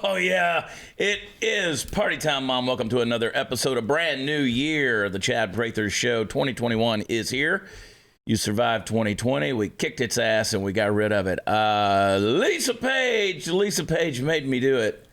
Oh, yeah. It is party time, Mom. Welcome to another episode of brand new year of the Chad Prather Show. 2021 is here. You survived 2020. We kicked its ass and we got rid of it. Lisa Page made me do it.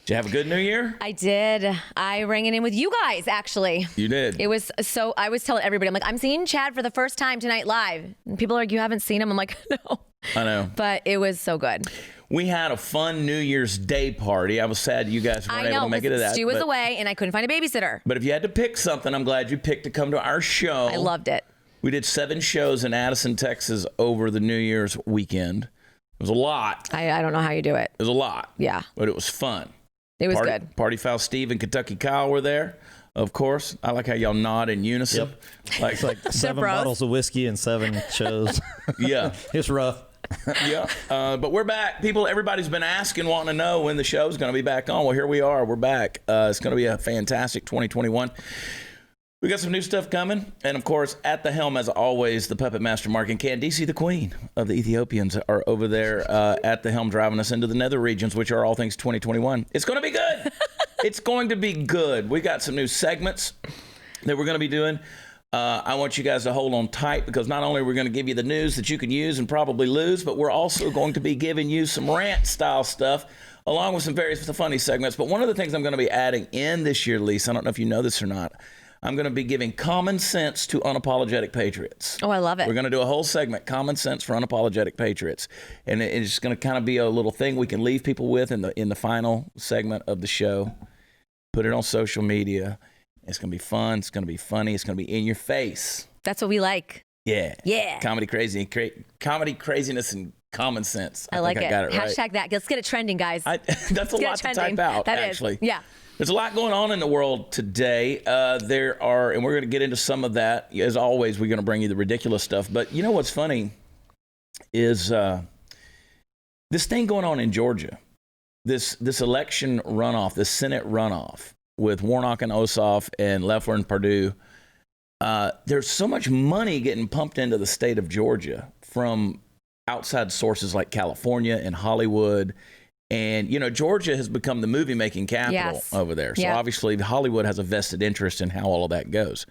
Did you have a good new year? I did. I rang it in with you guys, actually. You did. It was so, I was telling everybody, I'm like, I'm seeing Chad for the first time tonight live. And people are like, you haven't seen him? I'm like, no. I know. But it was so good. We had a fun New Year's Day party. I was sad you guys weren't able to make it to that. Stu was away and I couldn't find a babysitter. But if you had to pick something, I'm glad you picked to come to our show. I loved it. We did 7 shows in Addison, Texas over the New Year's weekend. It was a lot. I don't know how you do it. It was a lot. Yeah. But it was fun. It was good. Party Foul Steve and Kentucky Kyle were there, of course. I like how y'all nod in unison. Yep. It's like 7 bottles of whiskey and 7 shows. Yeah. It's rough. Yeah. But we're back. People, everybody's been asking, wanting to know when the show's going to be back on. Well, here we are. We're back. It's going to be a fantastic 2021. We got some new stuff coming. And, of course, at the helm, as always, the puppet master, Mark and Candice, the queen of the Ethiopians, are over there at the helm driving us into the nether regions, which are all things 2021. It's going to be good. It's going to be good. We got some new segments that we're going to be doing. I want you guys to hold on tight because not only are we going to give you the news that you can use and probably lose, but we're also going to be giving you some rant-style stuff along with some various funny segments. But one of the things I'm going to be adding in this year, Lisa, I don't know if you know this or not, I'm going to be giving common sense to unapologetic patriots. Oh, I love it. We're going to do a whole segment, Common Sense for Unapologetic Patriots. And it's going to kind of be a little thing we can leave people with in the final segment of the show. Put it on social media. It's going to be fun. It's going to be funny. It's going to be in your face. That's what we like. Yeah. Yeah. Comedy craziness and common sense. I like think it. I got it right. Hashtag that. Let's get it trending, guys. That's a lot to type out, that actually. Is. Yeah. There's a lot going on in the world today. And we're going to get into some of that. As always, we're going to bring you the ridiculous stuff. But you know what's funny is this thing going on in Georgia, this election runoff, this Senate runoff with Warnock and Ossoff and Loeffler and Perdue. There's so much money getting pumped into the state of Georgia from outside sources like California and Hollywood. And, you know, Georgia has become the movie-making capital over there. So obviously Hollywood has a vested interest in how all of that goes.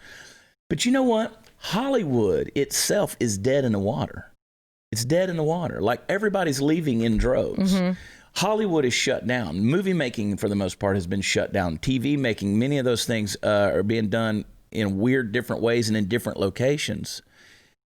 But you know what? Hollywood itself is dead in the water. It's dead in the water. Like everybody's leaving in droves. Mm-hmm. Hollywood is shut down. Movie making, for the most part, has been shut down. TV making, many of those things are being done in weird different ways and in different locations.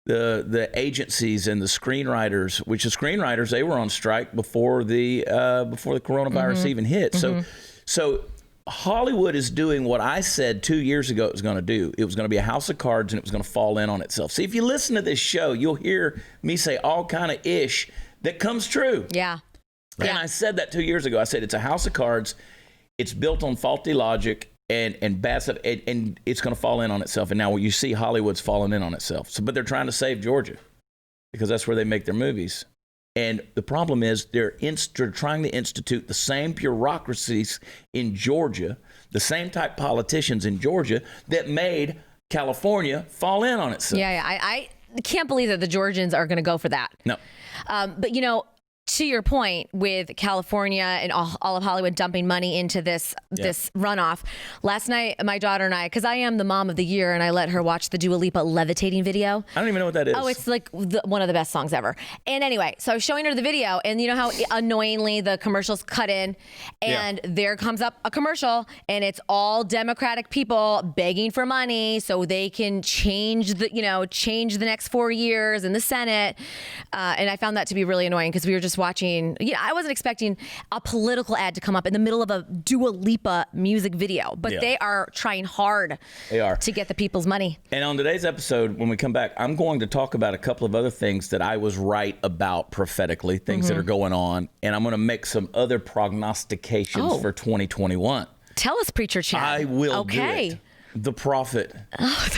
The agencies and the screenwriters, which the screenwriters, they were on strike before the coronavirus even hit. Mm-hmm. So Hollywood is doing what I said 2 years ago it was going to do. It was going to be a house of cards and it was going to fall in on itself. See, if you listen to this show, you'll hear me say all kind of ish that comes true. Yeah. And I said that 2 years ago. I said it's a house of cards. It's built on faulty logic and bad stuff, and it's going to fall in on itself. And now you see Hollywood's falling in on itself. So, but they're trying to save Georgia because that's where they make their movies. And the problem is they're trying to institute the same bureaucracies in Georgia, the same type politicians in Georgia that made California fall in on itself. Yeah. I can't believe that the Georgians are going to go for that. No. But, you know, to your point with California and all of Hollywood dumping money into this runoff, last night my daughter and I, because I am the mom of the year and I let her watch the Dua Lipa levitating video. I don't even know what that is. Oh, it's like one of the best songs ever. And anyway, so I was showing her the video and you know how annoyingly the commercials cut in and there comes up a commercial and it's all Democratic people begging for money so they can change the next 4 years in the Senate. And I found that to be really annoying because we were just watching, I wasn't expecting a political ad to come up in the middle of a Dua Lipa music video, but they are trying hard to get the people's money. And on today's episode, when we come back, I'm going to talk about a couple of other things that I was right about prophetically, things that are going on, and I'm going to make some other prognostications for 2021. Tell us, Preacher Chad. I will do it. The prophet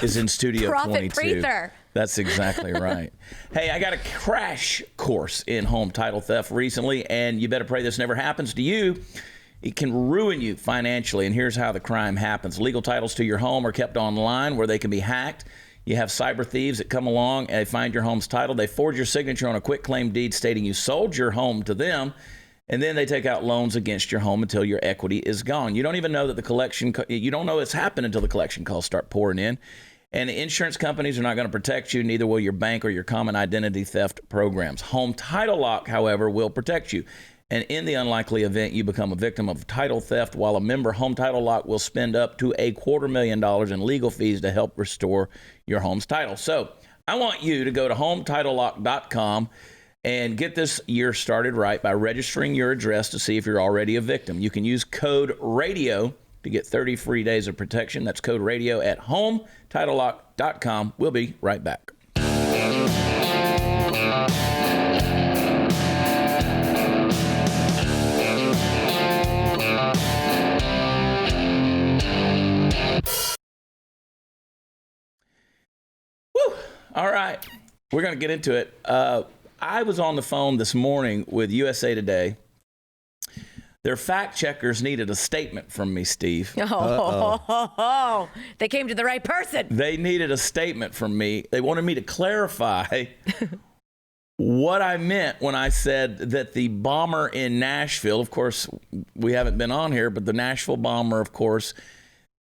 is in Studio Prophet 22. Prather. That's exactly right. Hey, I got a crash course in home title theft recently, and you better pray this never happens to you. It can ruin you financially, and here's how the crime happens. Legal titles to your home are kept online where they can be hacked. You have cyber thieves that come along and they find your home's title. They forge your signature on a quitclaim deed stating you sold your home to them, And then they take out loans against your home until your equity is gone. You don't even know that you don't know it's happened until the collection calls start pouring in. And insurance companies are not going to protect you, neither will your bank or your common identity theft programs. Home Title Lock, however, will protect you. And in the unlikely event you become a victim of title theft, while a member, Home Title Lock will spend up to $250,000 in legal fees to help restore your home's title. So I want you to go to HomeTitleLock.com and get this year started right by registering your address to see if you're already a victim. You can use code RADIO to get 30 free days of protection. That's code RADIO at HomeTitleLock.com. We'll be right back. Woo! All right. We're going to get into it. I was on the phone this morning with USA Today. Their fact checkers needed a statement from me, Steve. They came to the right person. They needed a statement from me. They wanted me to clarify what I meant when I said that the bomber in Nashville, of course, we haven't been on here, but the Nashville bomber, of course,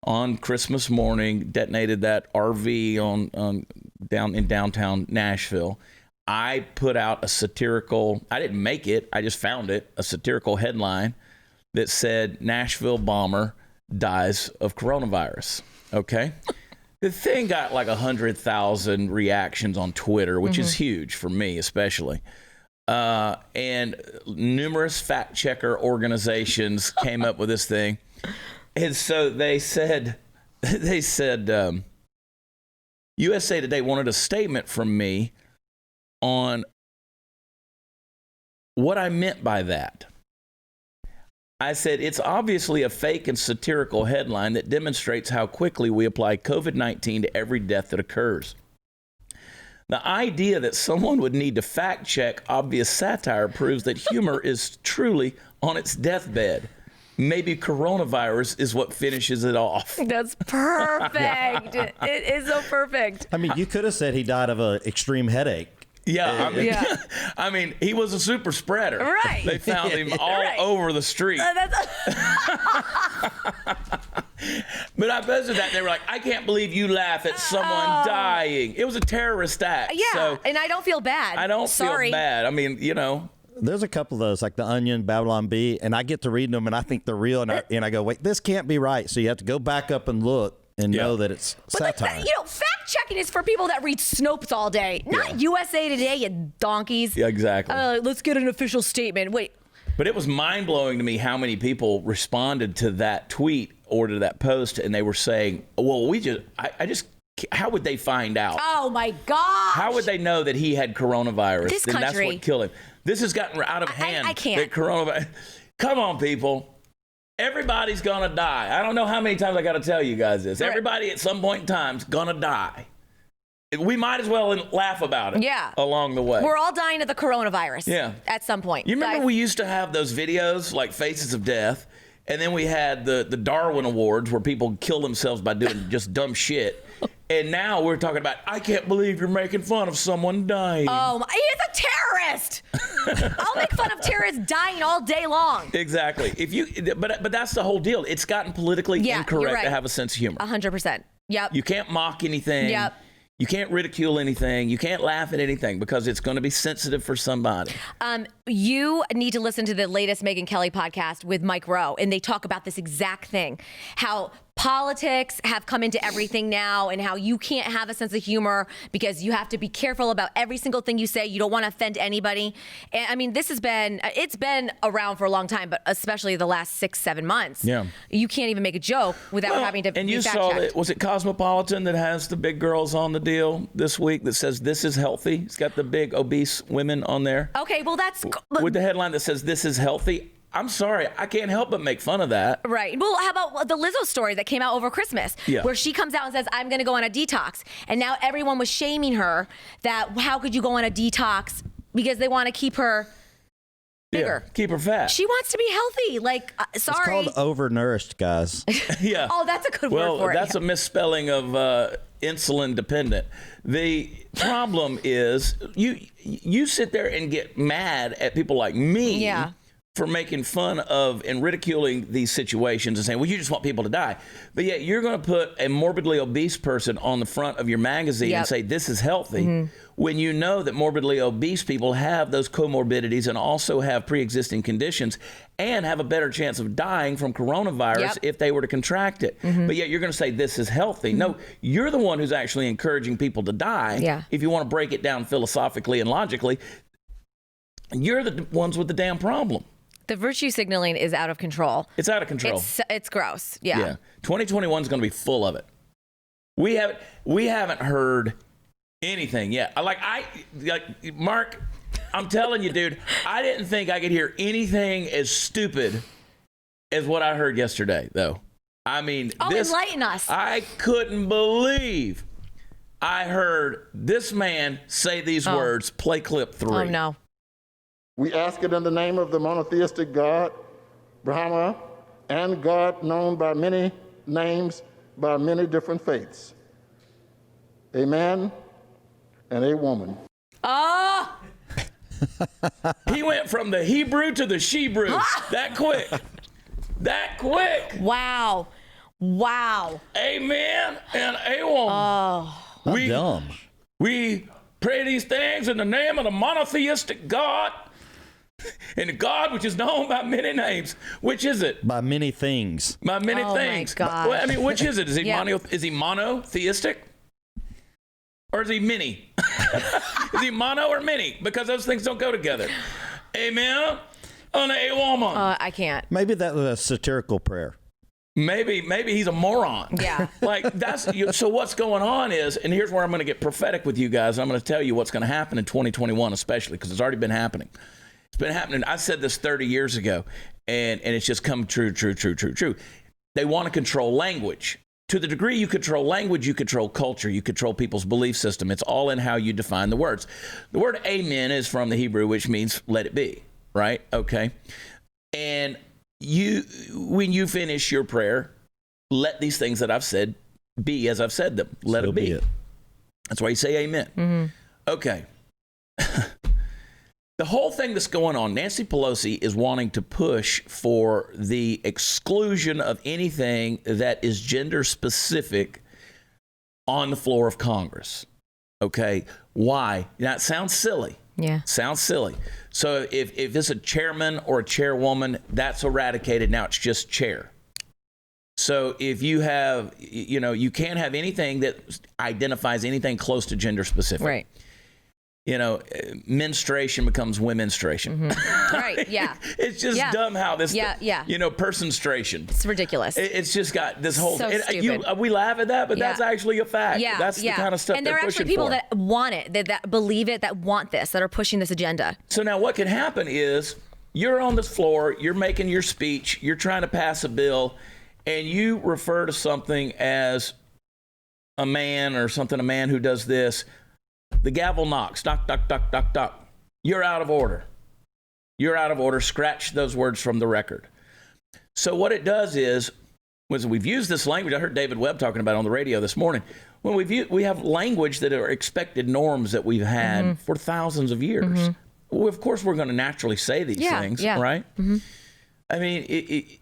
on Christmas morning detonated that RV down in downtown Nashville. I put out a satirical, I didn't make it, I just found it, a satirical headline that said Nashville bomber dies of coronavirus. Okay? The thing got like 100,000 reactions on Twitter, which is huge for me especially. And numerous fact checker organizations came up with this thing. And so they said, USA Today wanted a statement from me on what I meant by that. I said, it's obviously a fake and satirical headline that demonstrates how quickly we apply COVID-19 to every death that occurs. The idea that someone would need to fact check obvious satire proves that humor is truly on its deathbed. Maybe coronavirus is what finishes it off. That's perfect. It is so perfect. I mean, you could have said he died of an extreme headache. Yeah, I mean, he was a super spreader. Right. They found him all over the street. But I posted that, and they were like, I can't believe you laugh at someone dying. It was a terrorist act. Yeah, so and I don't feel bad. I don't feel bad. I mean, you know. There's a couple of those, like The Onion, Babylon Bee, and I get to reading them, and I think they're real, and I go, wait, this can't be right. So you have to go back up and look and know that it's satire. But fact checking is for people that read Snopes all day, not USA Today, you donkeys. Yeah, exactly. Let's get an official statement. Wait. But it was mind-blowing to me how many people responded to that tweet or to that post, and they were saying, well, how would they find out? Oh, my gosh. How would they know that he had coronavirus? This and country. That's what killed him. This has gotten out of hand. I can't. That coronavirus. Come on, people. Everybody's going to die. I don't know how many times I got to tell you guys this. Right. Everybody at some point in time is going to die. We might as well laugh about it along the way. We're all dying of the coronavirus at some point. You remember we used to have those videos like Faces of Death, and then we had the Darwin Awards where people kill themselves by doing just dumb shit. And now we're talking about, I can't believe you're making fun of someone dying. Oh, he's a terrorist. I'll make fun of terrorists dying all day long. Exactly. But that's the whole deal. It's gotten politically incorrect to have a sense of humor. 100%. Yep. You can't mock anything. Yep. You can't ridicule anything. You can't laugh at anything because it's going to be sensitive for somebody. You need to listen to the latest Megyn Kelly podcast with Mike Rowe, and they talk about this exact thing, how politics have come into everything now and how you can't have a sense of humor because you have to be careful about every single thing you say. You don't want to offend anybody. And I mean, it's been around for a long time, but especially the last 6-7 months. Yeah. You can't even make a joke without having to and be you fact saw checked. that, was it Cosmopolitan that has the big girls on the deal this week that says this is healthy? It's got the big obese women on there. Okay, well that's... With the headline that says this is healthy. I'm sorry, I can't help but make fun of that. Right. Well, how about the Lizzo story that came out over Christmas, where she comes out and says, I'm going to go on a detox. And now everyone was shaming her that how could you go on a detox because they want to keep her bigger. Yeah, keep her fat. She wants to be healthy. Like, sorry. It's called overnourished, guys. Yeah. Oh, that's a good word for it. Well, that's a misspelling of insulin dependent. The problem is you sit there and get mad at people like me for making fun of and ridiculing these situations and saying, well, you just want people to die. But yet you're going to put a morbidly obese person on the front of your magazine and say, this is healthy, when you know that morbidly obese people have those comorbidities and also have pre-existing conditions and have a better chance of dying from coronavirus if they were to contract it. But yet you're going to say this is healthy. No, you're the one who's actually encouraging people to die. If you want to break it down philosophically and logically, you're the ones with the damn problem. The virtue signaling is out of control. It's out of control. It's gross. Yeah. 2021 is going to be full of it. We haven't heard anything yet. Like Mark, I'm telling you, dude, I didn't think I could hear anything as stupid as what I heard yesterday, though. I mean, enlighten us. I couldn't believe I heard this man say these words. Play clip 3. Oh, no. We ask it in the name of the monotheistic God, Brahma, and God known by many names, by many different faiths. A man and a woman. Oh! He went from the Hebrew to the Shebrew that quick. That quick. Wow. A man and a woman. Oh, dumb. We pray these things in the name of the monotheistic God. And the God which is known by many names. Which is it? By many things. By many things. My gosh. Well, I mean, which is it? Is he monotheistic? Or is he many? Is he mono or many? Because those things don't go together. Amen. On a woman. I can't. Maybe that was a satirical prayer. Maybe he's a moron. Yeah. So what's going on is, and here's where I'm going to get prophetic with you guys. I'm going to tell you what's going to happen in 2021, especially because it's already been happening. It's been happening. I said this 30 years ago, and it's just come true. They want to control language. To the degree you control language, you control culture, you control people's belief system. It's all in how you define the words. The word amen is from the Hebrew, which means let it be, right? Okay. And when you finish your prayer, let these things that I've said be as I've said them. Let it be. That's why you say amen. Okay. The whole thing that's going on, Nancy Pelosi is wanting to push for the exclusion of anything that is gender specific on the floor of Congress. Okay. Why? Now, it sounds silly. Yeah. Sounds silly. So if it's a chairman or a chairwoman, that's eradicated. Now it's just chair. So if you have, you can't have anything that identifies anything close to gender specific. Right. Menstruation becomes womenstration. Right, yeah. It's just dumb how this, personstration. It's ridiculous. It's just got this whole, so stupid. We laugh at that, but that's actually a fact. Yeah, that's the kind of stuff and they're there are pushing actually people for. that want it, that believe it, that want this, that are pushing this agenda. So now what can happen is you're on this floor, you're making your speech, you're trying to pass a bill, and you refer to something as a man who does this. The gavel knocks, knock, knock, knock, knock, knock. You're out of order. Scratch those words from the record. So what it does is, when we've used this language, I heard David Webb talking about it on the radio this morning. When we have language that are expected norms that we've had for thousands of years. Well, of course, we're going to naturally say these things, right? I mean,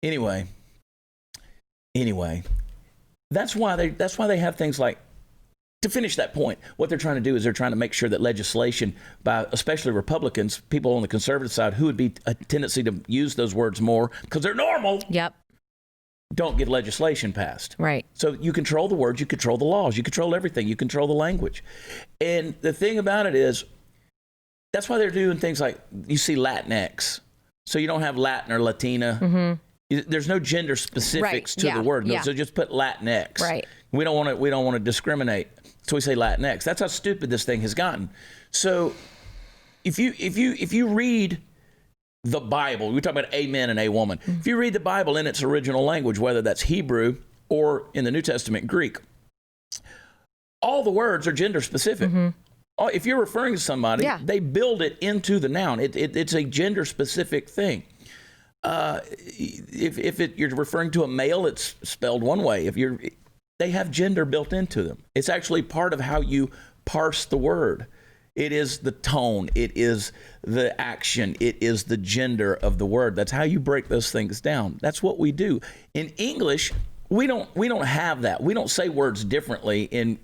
anyway, that's why they have things like. To finish that point, what they're trying to do is they're trying to make sure that legislation by especially Republicans, people on the conservative side who would be a tendency to use those words more because they're normal. Yep. Don't get legislation passed. Right. So you control the words, you control the laws, you control everything, you control the language. And the thing about it is, that's why they're doing things like, you see Latinx. So you don't have Latin or Latina. There's no gender specifics to the word. No, so just put Latinx. Right. We don't want to discriminate. So we say Latinx. That's how stupid this thing has gotten. So if you read the Bible, we talk about a man and a woman. If you read the Bible in its original language, whether that's Hebrew or in the New Testament Greek, all the words are gender specific. If you're referring to somebody, they build it into the noun. It's a gender specific thing. If you're referring to a male, it's spelled one way. They have gender built into them. It's actually part of how you parse the word. It is the tone. It is the action. It is the gender of the word. That's how you break those things down. That's what we do. In English, we don't have that. We don't say words differently, and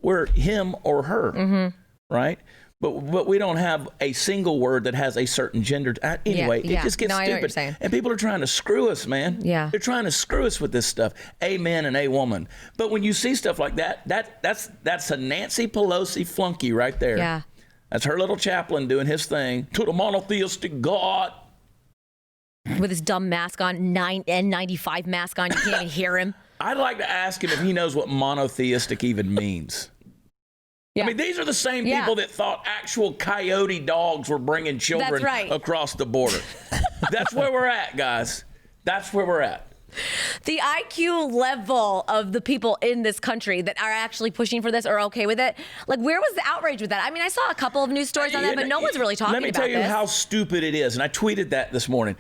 we're him or her, right? But we don't have a single word that has a certain gender. Anyway, it just gets I know what you're stupid. saying. And people are trying to screw us, man. Yeah. They're trying to screw us with this stuff. A man and a woman. But when you see stuff like that's a Nancy Pelosi flunky right there. Yeah. That's her little chaplain doing his thing to the monotheistic God. With his dumb mask on, N95 mask on, you can't even hear him. I'd like to ask him if he knows what monotheistic even means. Yeah. I mean, these are the same people that thought actual coyote dogs were bringing children across the border. That's where we're at, guys. That's where we're at. The IQ level of the people in this country that are actually pushing for this or okay with it, like, where was the outrage with that? I mean, I saw a couple of news stories on that, but no one's really talking about this. Let me tell you how stupid it is, and I tweeted that this morning.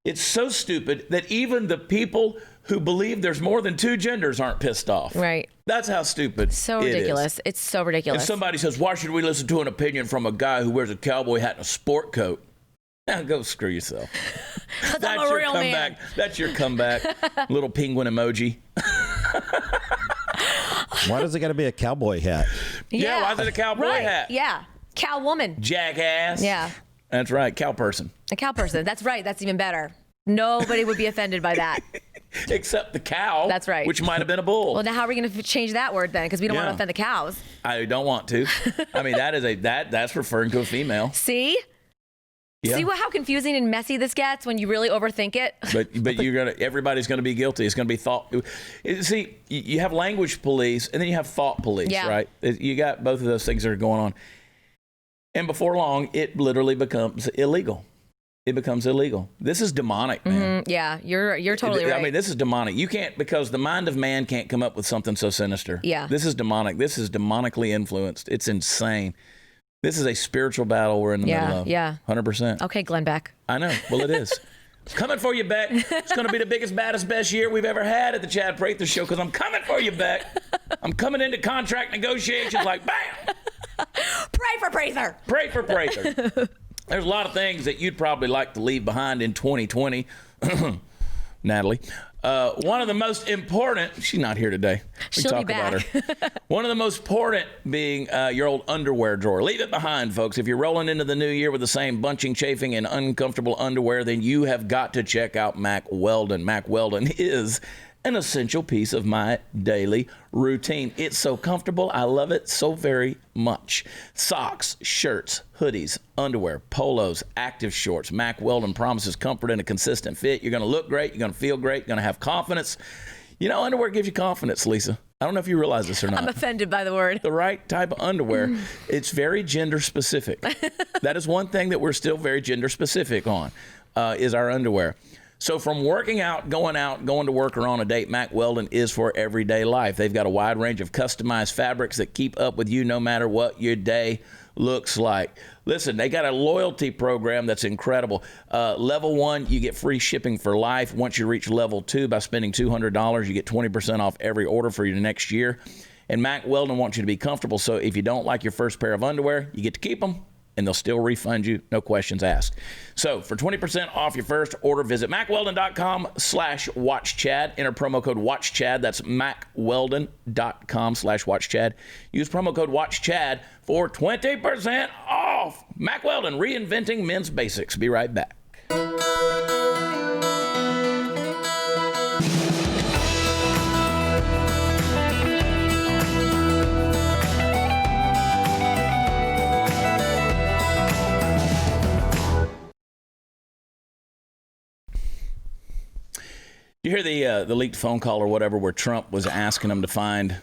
It's so stupid that even the people who believe there's more than two genders aren't pissed off. Right. That's how stupid So it ridiculous. is. It's so ridiculous. If somebody says, why should we listen to an opinion from a guy who wears a cowboy hat and a sport coat? Now go screw yourself. That's I'm a real comeback. man. That's your comeback. Little penguin emoji. Why does it got to be a cowboy hat? Yeah, why is it a cowboy hat? Yeah. Cow woman. Jackass. Yeah. That's right, cow person. A cow person. That's right. That's even better. Nobody would be offended by that. Except the cow. That's right. Which might have been a bull. Well, now how are we going to change that word then? Because we don't want to offend the cows. I don't want to. I mean, that's referring to a female. See? Yeah. See how confusing and messy this gets when you really overthink it? But everybody's gonna be guilty. It's gonna be thought. See, you have language police and then you have thought police, right? You got both of those things that are going on. And before long, it literally becomes illegal. It becomes illegal. This is demonic, man. Yeah, you're totally right. I mean, this is demonic. You can't, because the mind of man can't come up with something so sinister. Yeah. This is demonic. This is demonically influenced. It's insane. This is a spiritual battle we're in the middle of. Yeah. 100%. Okay, Glenn Beck. I know. Well, it is. It's coming for you, Beck. It's going to be the biggest, baddest, best year we've ever had at the Chad Prather Show, because I'm coming for you, Beck. I'm coming into contract negotiations like, bam! Pray for Prather. Pray for Prather. There's a lot of things that you'd probably like to leave behind in 2020. Natalie. One of the most important, she's not here today. She'll be back. About her. One of the most important being your old underwear drawer. Leave it behind, folks. If you're rolling into the new year with the same bunching, chafing, and uncomfortable underwear, then you have got to check out Mack Weldon. Mack Weldon is an essential piece of my daily routine. It's so comfortable. I love it so very much. Socks, shirts, hoodies, underwear, polos, active shorts. Mack Weldon promises comfort and a consistent fit. You're going to look great. You're going to feel great. You're going to have confidence. You know, underwear gives you confidence, Lisa. I don't know if you realize this or not. I'm offended by the word. The right type of underwear. It's very gender specific. That is one thing that we're still very gender specific on, is our underwear. So from working out, going to work, or on a date, Mack Weldon is for everyday life. They've got a wide range of customized fabrics that keep up with you no matter what your day looks like. Listen, they got a loyalty program that's incredible. Level 1, you get free shipping for life. Once you reach level 2, by spending $200, you get 20% off every order for your next year. And Mack Weldon wants you to be comfortable, so if you don't like your first pair of underwear, you get to keep them, and they'll still refund you, no questions asked. So for 20% off your first order, visit MackWeldon.com/WatchChad. Enter promo code WatchChad. That's MackWeldon.com/WatchChad. Use promo code WatchChad for 20% off. Mack Weldon, reinventing men's basics. Be right back. You hear the leaked phone call or whatever where Trump was asking them to find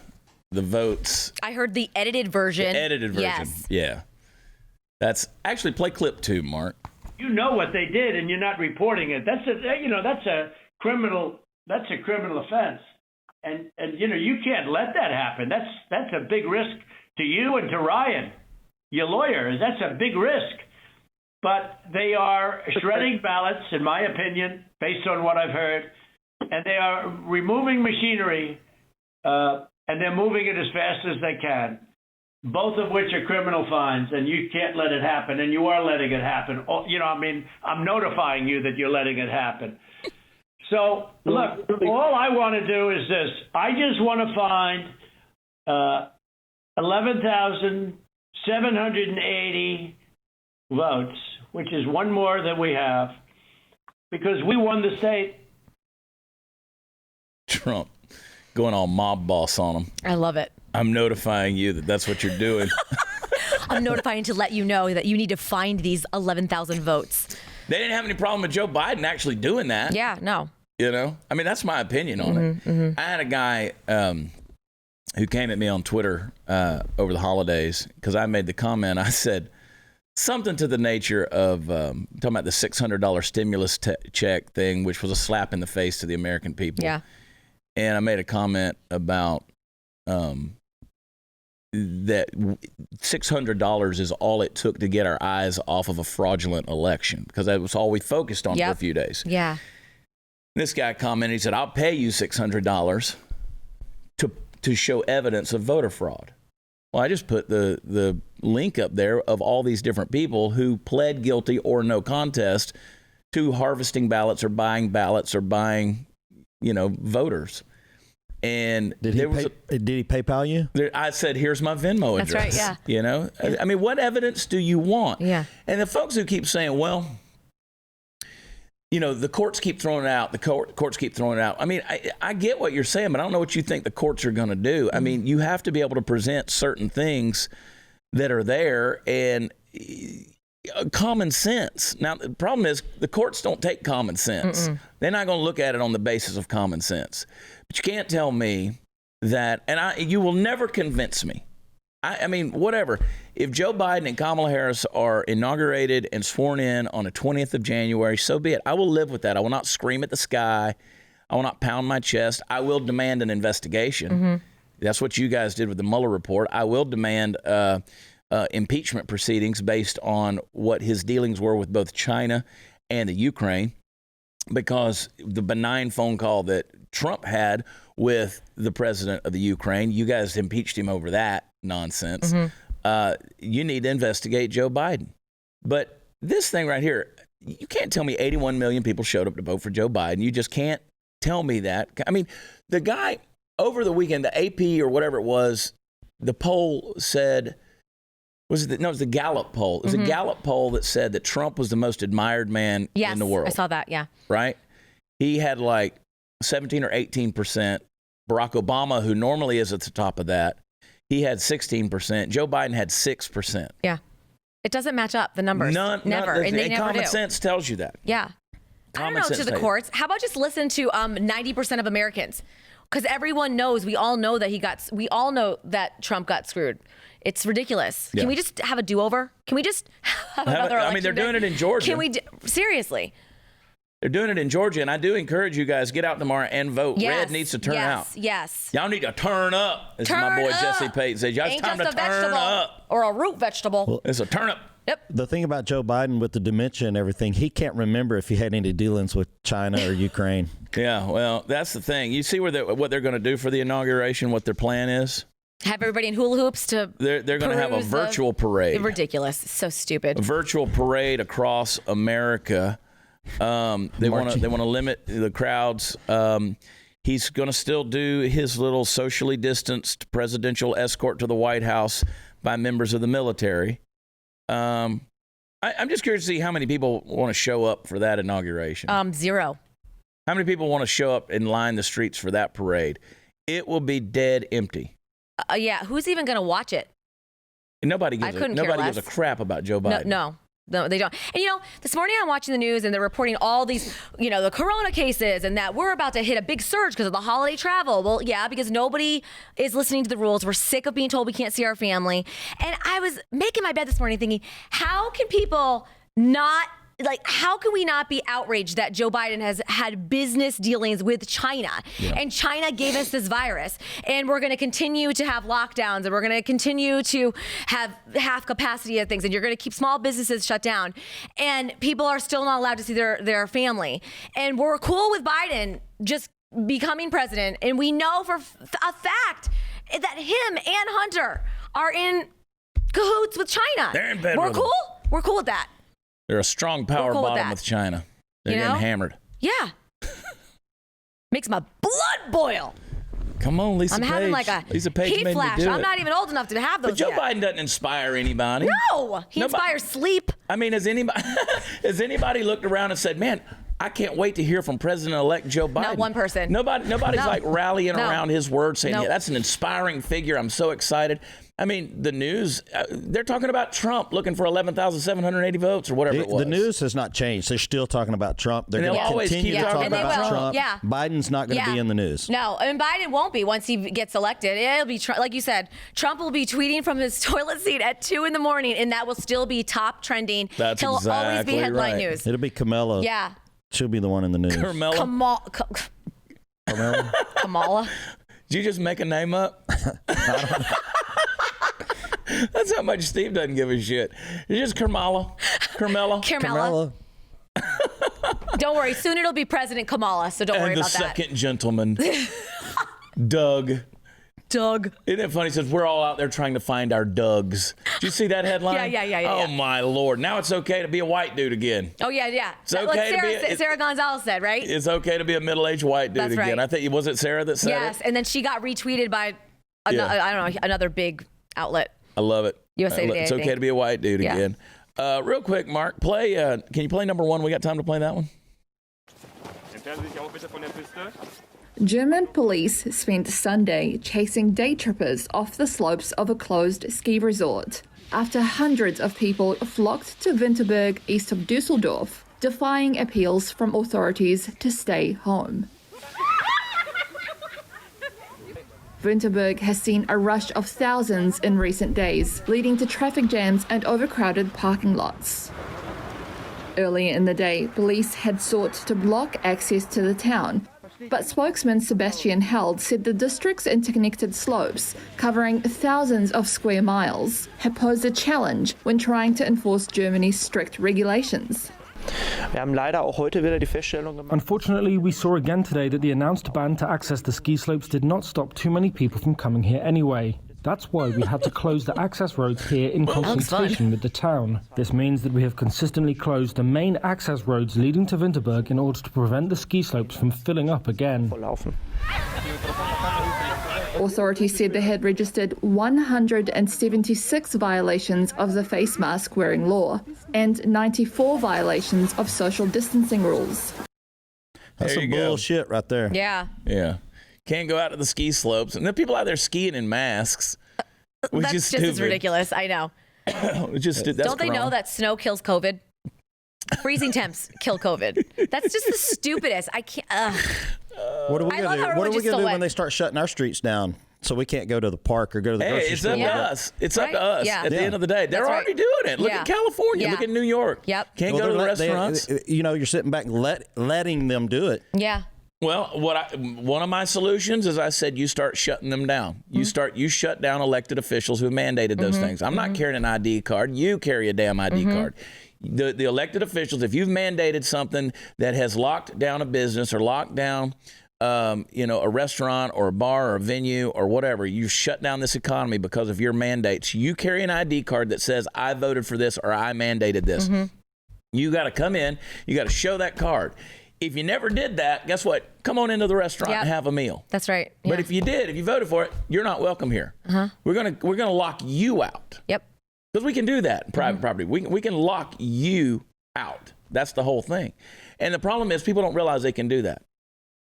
the votes? I heard the edited version. The edited version. Yes. Yeah. That's actually play clip 2, Mark. You know what they did, and you're not reporting it. That's a criminal offense, and you can't let that happen. That's a big risk to you and to Ryan, your lawyer. That's a big risk. But they are shredding ballots, in my opinion, based on what I've heard. And they are removing machinery, and they're moving it as fast as they can. both of which are criminal fines, and you can't let it happen, and you are letting it happen. I'm notifying you that you're letting it happen. So, look, all I want to do is this. I just want to find 11,780 votes, which is one more than we have, because we won the state. Trump going all mob boss on him. I love it. I'm notifying you that that's what you're doing. I'm notifying to let you know that you need to find these 11,000 votes. They didn't have any problem with Joe Biden actually doing that. Yeah, no. You know, I mean, that's my opinion on it. I had a guy who came at me on Twitter over the holidays because I made the comment. I said something to the nature of talking about the $600 stimulus check thing, which was a slap in the face to the American people. Yeah. And I made a comment about that $600 is all it took to get our eyes off of a fraudulent election, because that was all we focused on for a few days. Yeah. This guy commented, he said, I'll pay you $600 to show evidence of voter fraud. Well, I just put the link up there of all these different people who pled guilty or no contest to harvesting ballots or buying voters. And did he PayPal you? I said, here's my Venmo address. That's right, yeah. You know, I mean, what evidence do you want? Yeah. And the folks who keep saying, well, you know, the courts keep throwing it out. The courts keep throwing it out. I mean, I get what you're saying, but I don't know what you think the courts are going to do. I mean, you have to be able to present certain things that are there and common sense. Now, the problem is the courts don't take common sense. They're not going to look at it on the basis of common sense. But you can't tell me that, and you will never convince me. I mean, whatever. If Joe Biden and Kamala Harris are inaugurated and sworn in on the 20th of January, so be it. I will live with that. I will not scream at the sky. I will not pound my chest. I will demand an investigation. That's what you guys did with the Mueller report. I will demand impeachment proceedings based on what his dealings were with both China and the Ukraine, because the benign phone call that Trump had with the president of the Ukraine, you guys impeached him over that nonsense. You need to investigate Joe Biden. But this thing right here, you can't tell me 81 million people showed up to vote for Joe Biden. You just can't tell me that. I mean, the guy over the weekend, the AP or whatever it was, the poll said, it was the Gallup poll. It was a Gallup poll that said that Trump was the most admired man in the world. I saw that, yeah. Right? He had like 17 or 18%. Barack Obama, who normally is at the top of that, he had 16%. Joe Biden had 6%. Yeah. It doesn't match up, the numbers. Never. And they never common do. seness tells you that. Yeah. I don't know, to the courts. How about just listen to 90% of Americans? Because everyone knows, we all know that Trump got screwed. It's ridiculous. Yeah. Can we just have a do-over? Can we just have another election? I mean, they're doing it in Georgia. Can we seriously? They're doing it in Georgia, and I do encourage you guys, get out tomorrow and vote. Yes. Red needs to turn out. Yes. Y'all need to turn up, as my boy Jesse Pate says. Y'all, it's time to turn up. Or a root vegetable. Well, it's a turnip. Yep. The thing about Joe Biden with the dementia and everything, he can't remember if he had any dealings with China or Ukraine. Yeah, well, that's the thing. You see what they're going to do for the inauguration, what their plan is? Have everybody in hula hoops to They're going to have a virtual parade. Ridiculous. It's so stupid. A virtual parade across America. They want to limit the crowds. He's going to still do his little socially distanced presidential escort to the White House by members of the military. I'm just curious to see how many people want to show up for that inauguration. 0. How many people want to show up and line the streets for that parade? It will be dead empty. Yeah, who's even going to watch it? Nobody gives a crap about Joe Biden. No, they don't. And this morning I'm watching the news and they're reporting all these, the corona cases and that we're about to hit a big surge because of the holiday travel. Well, yeah, because nobody is listening to the rules. We're sick of being told we can't see our family. And I was making my bed this morning thinking, how can we not be outraged that Joe Biden has had business dealings with China and China gave us this virus and we're going to continue to have lockdowns and we're going to continue to have half capacity of things and you're going to keep small businesses shut down and people are still not allowed to see their family. And we're cool with Biden just becoming president. And we know for a fact that him and Hunter are in cahoots with China. They're in bed We're with them. cool. We're cool with that. They're a strong power cool with bottom that. with China. They're You know? getting hammered. Yeah. Makes my blood boil. Come on, Lisa I'm Page. having like a Lisa Page heat made flash. me do I'm it. not even old enough to have those But Joe yet. Biden doesn't inspire anybody. No, he inspires sleep. I mean, has anybody looked around and said, "Man, I can't wait to hear from President-elect Joe Biden"? Not one person. Nobody's No. like rallying No. around his words, saying, No. "Yeah, that's an inspiring figure. I'm so excited." I mean, the news, they're talking about Trump looking for 11,780 votes or whatever it was. The news has not changed. They're still talking about Trump. They're And going they'll to always continue keep to talking talk about about Trump. Trump. Yeah. Biden's not going to be in the news. No, and Biden won't be once he gets elected. It'll be, like you said, Trump will be tweeting from his toilet seat at 2 a.m, and that will still be top trending. That's He'll always exactly be headline right. news. It'll be Kamala. Yeah. She'll be the one in the news. Carmella, Kamala. did you just make a name up? That's how much Steve doesn't give a shit. It's just Carmella. Kamala. Don't worry. Soon it'll be President Kamala, so don't worry And the about that. second gentleman, Doug. Doug. Isn't it funny? It says we're all out there trying to find our Dougs. Did you see that headline? Yeah. Oh, my Lord. Now it's okay to be a white dude again. Oh, yeah. It's okay to be Sarah Gonzalez said, right? It's okay to be a middle-aged white dude That's again. right. I think, was it Sarah that said Yes, it? and then she got retweeted by, I don't know, another big outlet. I love it. USA Today, It's I okay think. to be a white dude Yeah. again. Real quick, Mark, can you play number one? We got time to play that one? German police spent Sunday chasing day trippers off the slopes of a closed ski resort after hundreds of people flocked to Winterberg east of Dusseldorf, defying appeals from authorities to stay home. Winterberg has seen a rush of thousands in recent days, leading to traffic jams and overcrowded parking lots. Earlier in the day, police had sought to block access to the town, but spokesman Sebastian Held said the district's interconnected slopes, covering thousands of square miles, have posed a challenge when trying to enforce Germany's strict regulations. Unfortunately, we saw again today that the announced ban to access the ski slopes did not stop too many people from coming here anyway. That's why we had to close the access roads here in consultation with the town. This means that we have consistently closed the main access roads leading to Winterberg in order to prevent the ski slopes from filling up again. Authorities said they had registered 176 violations of the face mask wearing law and 94 violations of social distancing rules. That's There some you go. bullshit right there. Yeah. Yeah. Can't go out to the ski slopes. And the people out there skiing in masks. Which That's is just as stupid. ridiculous. I know. That's Don't they know corona. that snow kills COVID? Freezing temps kill COVID. That's just the stupidest. I can't. What are we I love going to how do? What are everyone we just going to still do went. when they start shutting our streets down so we can't go to the park or go to the Hey, grocery it's store? up to us. It's up to us Yeah. at the end of the day. They're That's already right. doing it. Look Yeah. at California. Yeah. Look at New York. Yep. Can't Well, go to the they're restaurants. you're sitting back letting them do it. Yeah. Well, one of my solutions is I said you start shutting them down. You shut down elected officials who have mandated those things. I'm not carrying an ID card. You carry a damn ID card. The elected officials, if you've mandated something that has locked down a business or locked down a restaurant or a bar or a venue or whatever, you shut down this economy because of your mandates. You carry an ID card that says I voted for this or I mandated this. You got to come in. You got to show that card. If you never did that, guess what? Come on into the restaurant Yep. and have a meal. That's right. But Yeah. if you voted for it, you're not welcome here. We're gonna lock you out Yep. because we can do that in private property. We can lock you out. That's the whole thing. And the problem is people don't realize they can do that.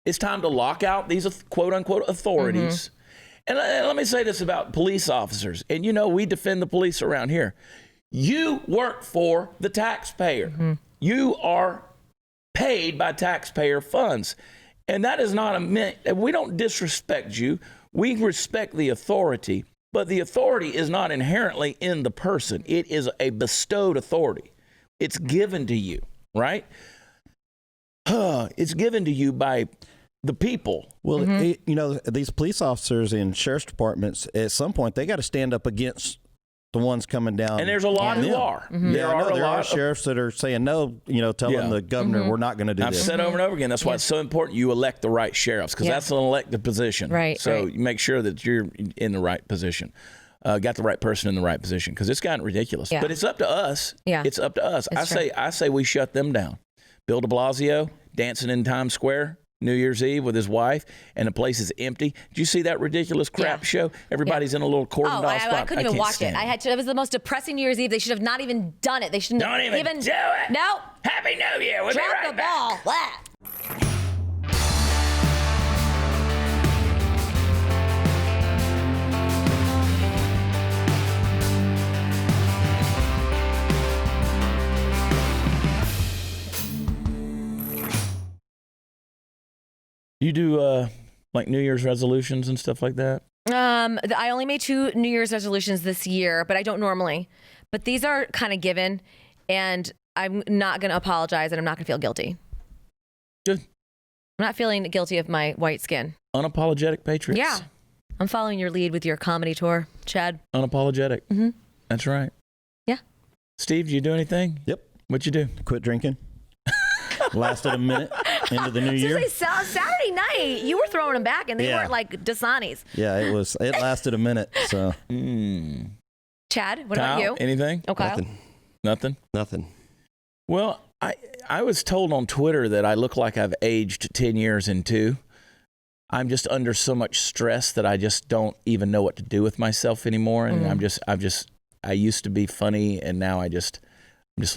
It's time to lock out these quote unquote authorities. And let me say this about police officers. And we defend the police around here. You work for the taxpayer. You are paid by taxpayer funds. And that is not we don't disrespect you. We respect the authority, but the authority is not inherently in the person. It is a bestowed authority. It's given to you, right? It's given to you by the people. Well, these police officers in sheriff's departments, at some point, they got to stand up against the ones coming down. And there's a lot who are. There are sheriffs that are saying no, telling the governor we're not going to do I've this. said over and over again, that's why it's so important you elect the right sheriffs, because that's an elected position. Right, So right. you make sure that you're in the right position. got the right person in the right position, because it's gotten ridiculous. Yeah. But it's up to us. Yeah. It's up to us. It's I say we shut them down. Bill de Blasio dancing in Times Square New Year's Eve with his wife, and the place is empty. Did you see that ridiculous crap show? Everybody's in a little cordoned off spot. I couldn't even watch it. It was the most depressing New Year's Eve. They should have not even done it. They shouldn't Don't even do it. No. Happy New Year. We'll be Drop right the back. ball. You do like New Year's resolutions and stuff like that? I only made 2 New Year's resolutions this year, but I don't normally. But these are kind of given, and I'm not going to apologize, and I'm not going to feel guilty. Good. I'm not feeling guilty of my white skin. Unapologetic patriots. Yeah. I'm following your lead with your comedy tour, Chad. Unapologetic. Mm-hmm. That's right. Yeah. Steve, did you do anything? Yep. What'd you do? Quit drinking. Lasted a minute into the new year. Seriously, Saturday night, you were throwing them back, and they weren't like Dasanis. Yeah, it lasted a minute. So. Chad, what Kyle, about you? Anything? Oh, Kyle? Nothing. Well, I was told on Twitter that I look like I've aged 10 years in 2. I'm just under so much stress that I just don't even know what to do with myself anymore. And I used to be funny, and now I'm just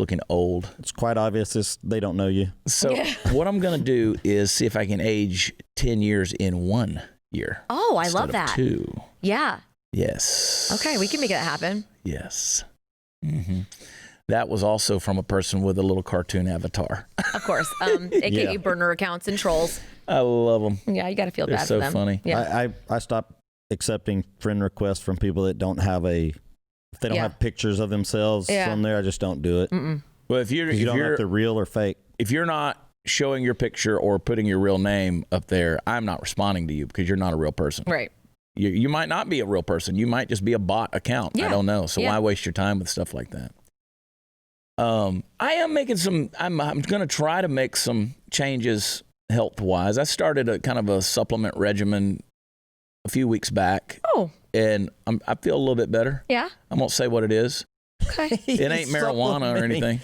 looking old. It's quite obvious they don't know you. So what I'm going to do is see if I can age 10 years in 1 year. Oh, I love that. 2. Yeah. Yes. Okay, we can make that happen. Yes. Mm-hmm. That was also from a person with a little cartoon avatar. Of course. AKA burner accounts and trolls. I love them. Yeah, you got to feel They're bad so for them. funny. Yeah. I stopped accepting friend requests from people that don't have if they don't have pictures of themselves on there. I just don't do it. Mm-mm. Well, if you don't know if they're real or fake. If you're not showing your picture or putting your real name up there, I'm not responding to you because you're not a real person. Right. You might not be a real person. You might just be a bot account. Yeah. I don't know. So why waste your time with stuff like that? I am making I'm going to try to make some changes health-wise. I started a kind of a supplement regimen a few weeks back. Oh. And I feel a little bit better. Yeah. I won't say what it is. Okay. It ain't marijuana or anything.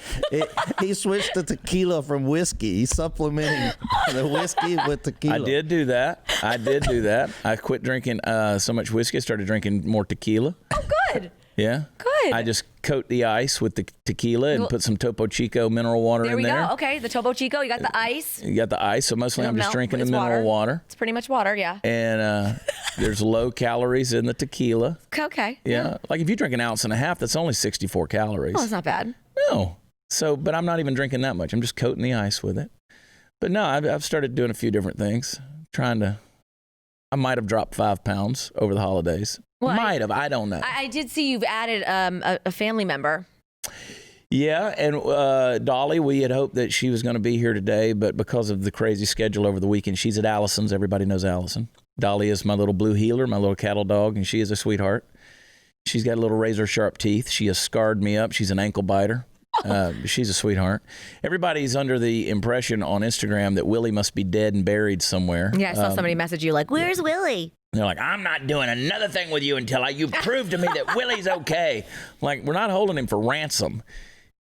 He switched to tequila from whiskey. He's supplementing the whiskey with tequila. I did do that. I quit drinking so much whiskey. I started drinking more tequila. Oh, good. Yeah. Good. I just coat the ice with the tequila and put some Topo Chico mineral water in there. There we go. Okay, the Topo Chico. You got the ice. You got the ice, so mostly I'm just drinking the mineral water. It's pretty much water, yeah. And there's low calories in the tequila. Okay. Yeah. Like if you drink 1.5 ounces, that's only 64 calories. Oh, that's not bad. No. So, but I'm not even drinking that much. I'm just coating the ice with it. But no, I've started doing a few different things. I might have dropped 5 pounds over the holidays. Well, I don't know. I did see you've added a family member. Yeah, and Dolly, we had hoped that she was going to be here today, but because of the crazy schedule over the weekend, she's at Allison's. Everybody knows Allison. Dolly is my little blue heeler, my little cattle dog, and she is a sweetheart. She's got little razor-sharp teeth. She has scarred me up. She's an ankle biter. She's a sweetheart. Everybody's under the impression on Instagram that Willie must be dead and buried somewhere. Yeah, I saw somebody message you like, "Where's Willie?" They're like, "I'm not doing another thing with you until you prove to me that Willie's okay." Like, we're not holding him for ransom.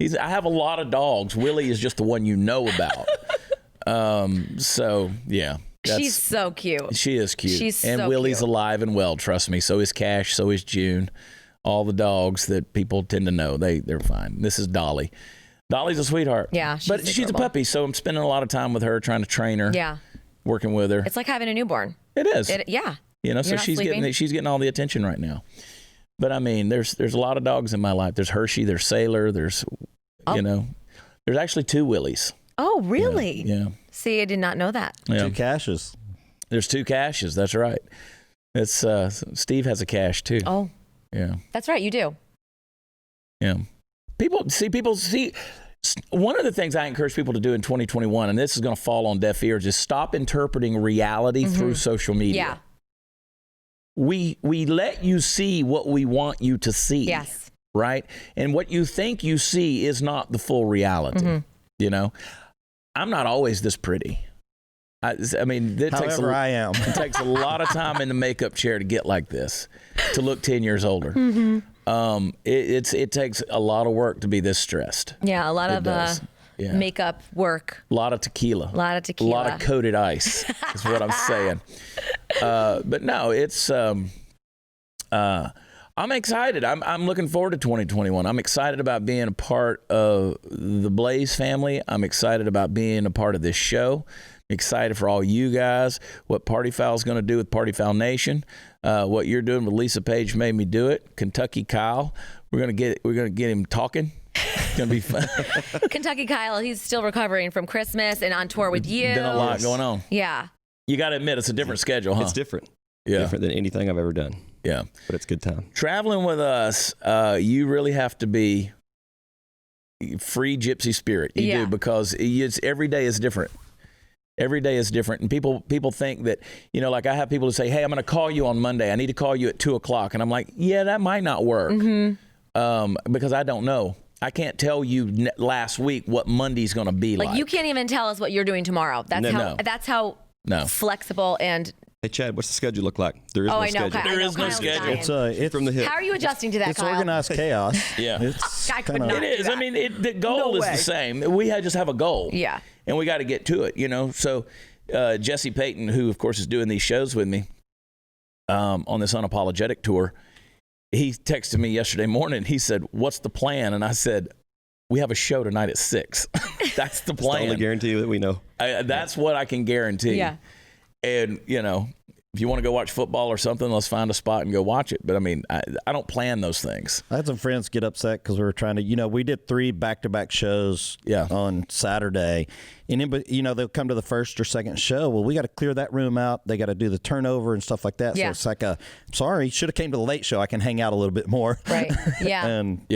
I have a lot of dogs. Willie is just the one you know about. So, yeah. She's so cute. She is cute. She's so and Willie's cute. alive and well, trust me. So is Cash, so is June. All the dogs that people tend to know, they're fine. This is Dolly. Dolly's a sweetheart. Yeah, but she's a puppy, so I'm spending a lot of time with her, trying to train her. Yeah. Working with her. It's like having a newborn. It is. Yeah. You know, You're so not she's sleeping. getting all the attention right now. But I mean, there's a lot of dogs in my life. There's Hershey, there's Sailor, there's there's actually 2 Willies. Oh, really? Yeah. See, I did not know that. Yeah. 2 Cashes. There's 2 Cashes. That's right. It's Steve has a Cash too. Oh. Yeah. That's right. You do. Yeah. People see. One of the things I encourage people to do in 2021, and this is going to fall on deaf ears, is stop interpreting reality through social media. Yeah. We let you see what we want you to see. Yes. Right? And what you think you see is not the full reality. You know, I'm not always this pretty. I mean, it takes a lot of time in the makeup chair to get like this, to look 10 years older. It takes a lot of work to be this stressed. Yeah, a lot of makeup work. A lot of tequila. A lot of coated ice is what I'm saying. But no, it's I'm excited. I'm looking forward to 2021. I'm excited about being a part of the Blaze family. I'm excited about being a part of this show. I'm excited for all you guys, what Party Foul's going to do with Party Foul Nation, what you're doing with Lisa Page made me do it. Kentucky Kyle, we're gonna get him talking. It's gonna be fun. Kentucky Kyle, he's still recovering from Christmas and on tour with you. Been a lot going on. Yeah. You got to admit, it's a different schedule, huh? It's different. Yeah. Different than anything I've ever done. Yeah. But it's a good time. Traveling with us, you really have to be free gypsy spirit. You do, because every day is different. Every day is different. And people think that, like I have people who say, hey, I'm going to call you on Monday. I need to call you at 2:00. And I'm like, yeah, that might not work. Because I don't know. I can't tell you last week what Monday's going to be like. You can't even tell us what you're doing tomorrow. That's how flexible and... Hey, Chad, what's the schedule look like? There is no schedule. There is no schedule. It's from the hip. How are you adjusting to that, It's Kyle? organized chaos. Yeah. It is. I mean, the goal is the same. We just have a goal. Yeah. And we got to get to it, So Jesse Payton, who, of course, is doing these shows with me on this unapologetic tour, he texted me yesterday morning. He said, what's the plan? And I said, we have a show tonight at 6. That's the plan. That's the only guarantee that we know. That's what I can guarantee. Yeah. And, if you want to go watch football or something, let's find a spot and go watch it. But, I mean, I don't plan those things. I had some friends get upset because we were trying to, we did 3 back-to-back shows on Saturday. And then, they'll come to the first or second show. Well, we got to clear that room out. They got to do the turnover and stuff like that. Yeah. So it's like sorry, should have came to the late show. I can hang out a little bit more. Right. Yeah. And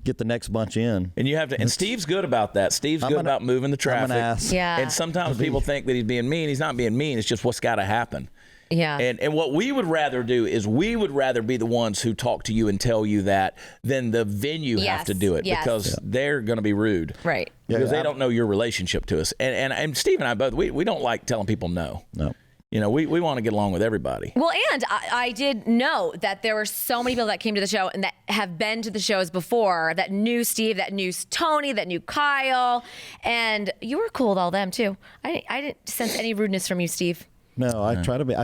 get the next bunch in. And you have to, and Steve's good about that. Steve's good about moving the traffic. I'm an ass. Yeah. And sometimes people think that he's being mean. He's not being mean. It's just what's got to happen. Yeah. And what we would rather do is we would rather be the ones who talk to you and tell you that than the venue have to do it because they're going to be rude. Right. Because they don't know your relationship to us. And Steve and I both, we don't like telling people no. No. We want to get along with everybody. Well, and I did know that there were so many people that came to the show and that have been to the shows before that knew Steve, that knew Tony, that knew Kyle. And you were cool with all them, too. I didn't sense any rudeness from you, Steve. No, I try to do it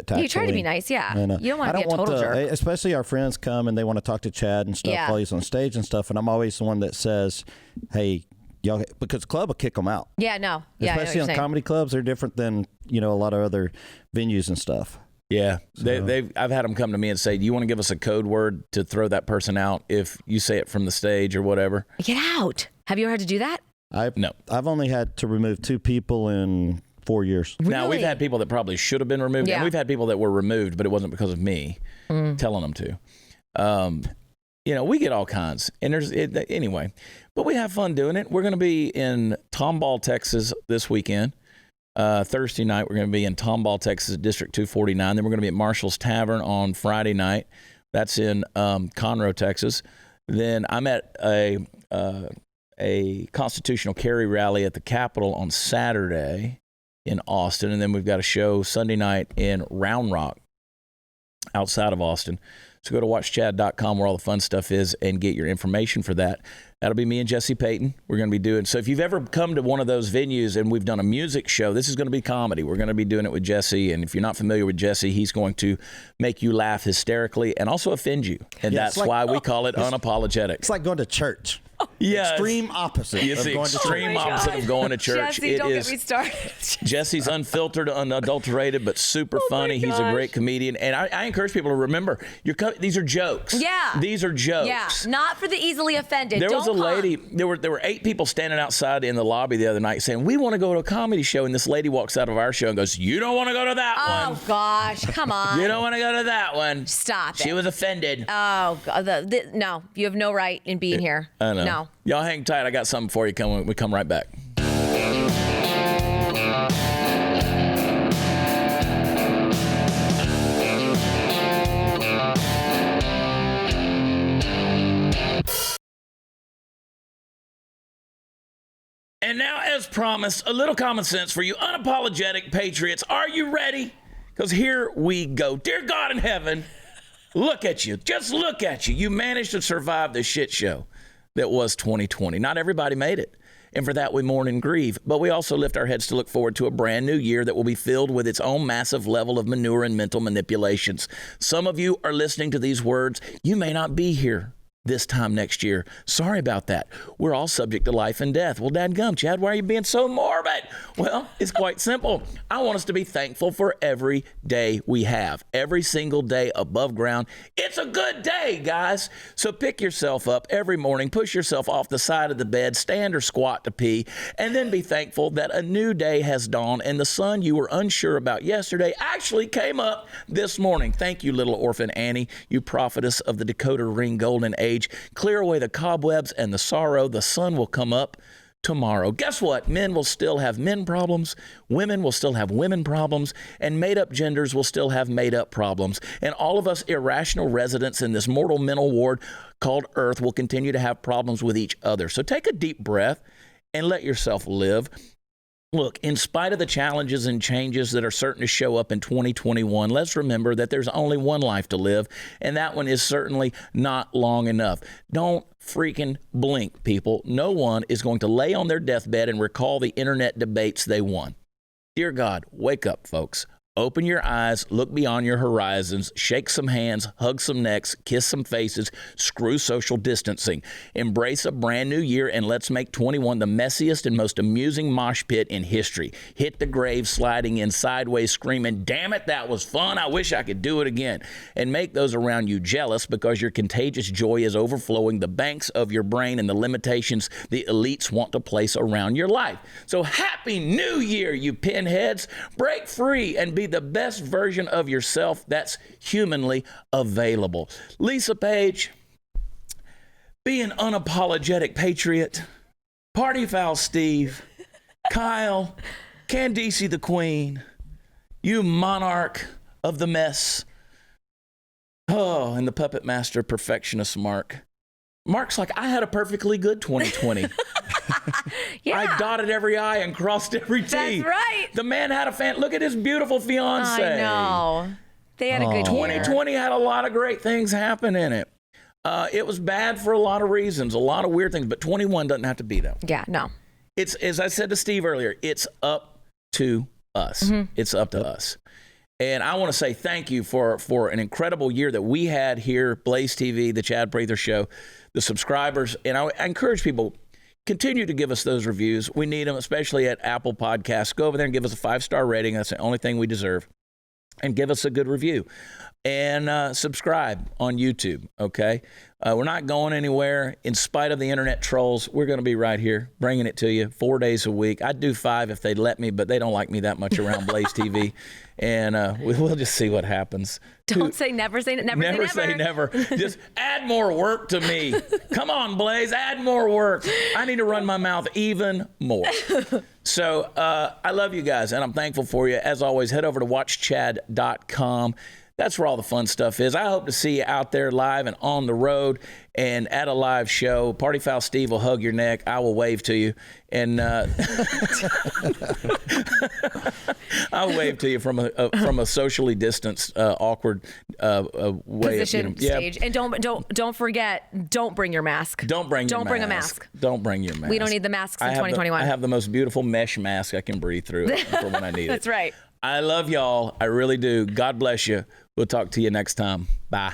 tactfully. You try to be nice, yeah. And, you don't want to be a total jerk. Especially our friends come and they want to talk to Chad and stuff while he's on stage and stuff. And I'm always the one that says, hey, y'all, because club will kick them out. Yeah, no. Yeah, especially on comedy clubs, they're different than, a lot of other venues and stuff. Yeah, I've had them come to me and say, do you want to give us a code word to throw that person out if you say it from the stage or whatever? Get out. Have you ever had to do that? No. I've only had to remove 2 people in 4 years. Really? Now, we've had people that probably should have been removed, and we've had people that were removed, but it wasn't because of me telling them to. We get all kinds. And anyway, but we have fun doing it. We're going to be in Tomball, Texas this weekend. Thursday night, we're going to be in Tomball, Texas, District 249. Then we're going to be at Marshall's Tavern on Friday night. That's in Conroe, Texas. Then I'm at a constitutional carry rally at the Capitol on Saturday in Austin. And then we've got a show Sunday night in Round Rock outside of Austin. So go to watchchad.com where all the fun stuff is and get your information for that. That'll be me and Jesse Payton. We're going to be doing, so if you've ever come to one of those venues and we've done a music show, this is going to be comedy. We're going to be doing it with Jesse. And if you're not familiar with Jesse, he's going to make you laugh hysterically and also offend you. And that's why we call it unapologetic. It's like going to church. Yeah, extreme opposite. It's the extreme opposite of going to church. Jesse, don't get me started. Jesse's unfiltered, unadulterated, but super funny. He's a great comedian, and I encourage people to remember these are jokes. Yeah, these are jokes. Yeah, not for the easily offended. There was a lady. There were 8 people standing outside in the lobby the other night saying, "We want to go to a comedy show," and this lady walks out of our show and goes, "You don't want to go to that one." Oh gosh, come on. You don't want to go to that one. Stop it. She was offended. Oh God, no, you have no right in being here. I know. No. Y'all hang tight. I got something for you. We come right back. And now, as promised, a little common sense for you unapologetic patriots. Are you ready? Because here we go. Dear God in heaven, look at you. Just look at you. You managed to survive the shit show that was 2020. Not everybody made it. And for that, we mourn and grieve. But we also lift our heads to look forward to a brand new year that will be filled with its own massive level of manure and mental manipulations. Some of you are listening to these words. You may not be here this time next year. Sorry about that. We're all subject to life and death. Well, dadgum, Chad, why are you being so morbid? Well, it's quite simple. I want us to be thankful for every day we have. Every single day above ground. It's a good day, guys. So pick yourself up every morning, push yourself off the side of the bed, stand or squat to pee, and then be thankful that a new day has dawned and the sun you were unsure about yesterday actually came up this morning. Thank you, little orphan Annie, you prophetess of the Dakota Ring Golden Age. Clear away the cobwebs and the sorrow. The sun will come up tomorrow. Guess what? Men will still have men problems. Women will still have women problems. And made-up genders will still have made-up problems. And all of us irrational residents in this mortal mental ward called Earth will continue to have problems with each other. So take a deep breath and let yourself live. Look, in spite of the challenges and changes that are certain to show up in 2021, let's remember that there's only one life to live, and that one is certainly not long enough. Don't freaking blink, people. No one is going to lay on their deathbed and recall the internet debates they won. Dear God, wake up, folks. Open your eyes, look beyond your horizons, shake some hands, hug some necks, kiss some faces, screw social distancing. Embrace a brand new year and let's make 21 the messiest and most amusing mosh pit in history. Hit the grave sliding in sideways screaming, damn it, that was fun, I wish I could do it again. And make those around you jealous because your contagious joy is overflowing the banks of your brain and the limitations the elites want to place around your life. So happy new year, you pinheads. Break free and be the best version of yourself that's humanly available. Lisa Page, be an unapologetic patriot. Party Foul Steve, Kyle, Candice the Queen, you monarch of the mess. Oh, and the puppet master perfectionist Mark. Mark's like, I had a perfectly good 2020. Yeah. I dotted every I and crossed every T. That's right. The man had a look at his beautiful fiance. I know. They had a good year. 2020 had a lot of great things happen in it. It was bad for a lot of reasons, a lot of weird things, but 21 doesn't have to be that. Yeah, no. It's, as I said to Steve earlier, it's up to us. Mm-hmm. It's up to us. And I want to say thank you for an incredible year that we had here, Blaze TV, the Chad Prather Show, the subscribers. And I encourage people, continue to give us those reviews. We need them, especially at Apple Podcasts. Go over there and give us a 5-star rating. That's the only thing we deserve. And give us a good review. And subscribe on YouTube, okay? We're not going anywhere. In spite of the internet trolls, we're going to be right here bringing it to you 4 days a week. I'd do 5 if they'd let me, but they don't like me that much around Blaze TV. And we'll just see what happens. Don't say never, say never. Never say never. Just add more work to me. Come on, Blaze, add more work. I need to run my mouth even more. So I love you guys, and I'm thankful for you. As always, head over to watchchad.com. That's where all the fun stuff is. I hope to see you out there live and on the road and at a live show. Party Foul Steve will hug your neck. I will wave to you. And I'll wave to you from a socially distanced, awkward way. Position, stage. And don't forget, don't bring your mask. Don't bring your mask. Don't bring a mask. Don't bring your mask. We don't need the masks in 2021. I have the most beautiful mesh mask I can breathe through for when I need it. That's right. I love y'all. I really do. God bless you. We'll talk to you next time. Bye.